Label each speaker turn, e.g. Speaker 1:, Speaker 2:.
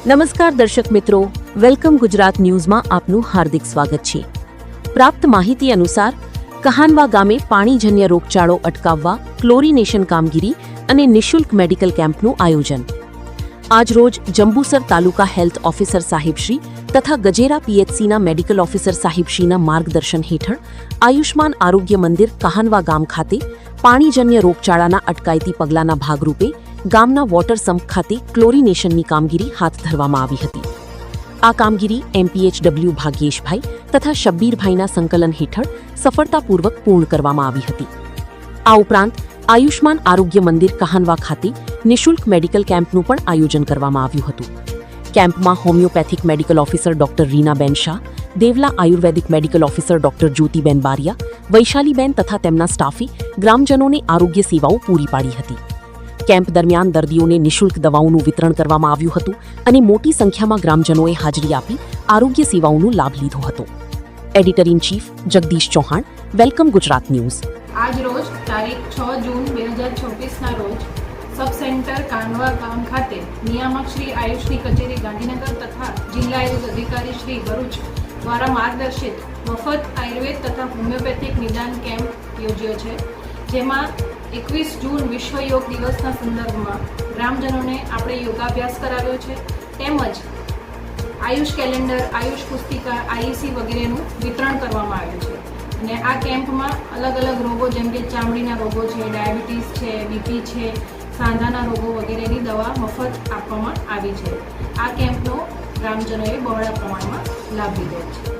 Speaker 1: નમસ્કાર દર્શક મિત્રો, વેલકમ ગુજરાત ન્યૂઝમાં આપનું હાર્દિક સ્વાગત છે। પ્રાપ્ત માહિતી અનુસાર કહાનવા ગામે પાણીજન્ય રોગચાળો અટકાવવા ક્લોરિનેશન કામગીરી અને નિઃશુલ્ક મેડિકલ કેમ્પનું આયોજન। આજરોજ જંબુસર તાલુકા હેલ્થ ઓફિસર સાહેબશ્રી તથા ગજેરા પીએચસીના મેડિકલ ઓફિસર સાહેબશ્રીના માર્ગદર્શન હેઠળ આયુષ્માન આરોગ્ય મંદિર કહાનવા ગામ ખાતે પાણીજન્ય રોગચાળાના અટકાયતી પગલાંના ભાગરૂપે ગામના વોટર સંપ ખાતે ક્લોરિનેશનની કામગીરી હાથ ધરવામાં આવી હતી। આ કામગીરી એમપીએચડબલ્યુ ભાગ્યેશભાઈ તથા શબ્બીરભાઈના સંકલન હેઠળ સફળતાપૂર્વક પૂર્ણ કરવામાં આવી હતી। આ ઉપરાંત આયુષ્માન આરોગ્ય મંદિર કહાનવા ખાતે નિઃશુલ્ક મેડિકલ કેમ્પનું પણ આયોજન કરવામાં આવ્યું હતું। કેમ્પમાં homeopathic medical officer doctor Reenaben Shah, Devla Ayurvedic medical officer doctor Jyotiben Bariya, Vaishaliben તથા તેમના સ્ટાફે ગ્રામજનોને આરોગ્ય સેવાઓ પૂરી પાડી હતી। કેમ્પ દરમિયાન દર્દીઓને નિઃશુલ્ક દવાઓનું વિતરણ કરવામાં આવ્યું હતું અને મોટી સંખ્યામાં ગ્રામજનોએ હાજરી આપી આરોગ્ય સેવાઓનો લાભ લીધો હતો। Editor in chief Jagdish Chauhan, welcome Gujarat news.
Speaker 2: આજ રોજ તારીખ 6 જૂન 2024ના રોજ સબ સેન્ટર કાનવા ગામ ખાતે નિયામક શ્રી આયુષની કચેરી ગાંધીનગર તથા જિલ્લા આયુષ અધિકારી શ્રી ભરૂચ દ્વારા માર્ગદર્શિત મફત આયુર્વેદ તથા હોમિયોપેથિક નિદાન કેમ્પ યોજ્યો છે, જેમાં 21 જૂન વિશ્વ યોગ દિવસના સંદર્ભમાં ગ્રામજનોને આપણે યોગાભ્યાસ કરાવ્યો છે, તેમજ આયુષ કેલેન્ડર, આયુષ પુસ્તિકા, આઈસી વગેરેનું વિતરણ કરવામાં આવ્યું છે। અને આ કેમ્પમાં અલગ અલગ રોગો જેમ કે ચામડીના રોગો છે, ડાયાબિટીસ છે, બીપી છે, સાંધાના રોગો વગેરેની દવા મફત આપવામાં આવી છે। આ કેમ્પનો ગ્રામજનોએ બહોળા પ્રમાણમાં લાભ લીધો છે।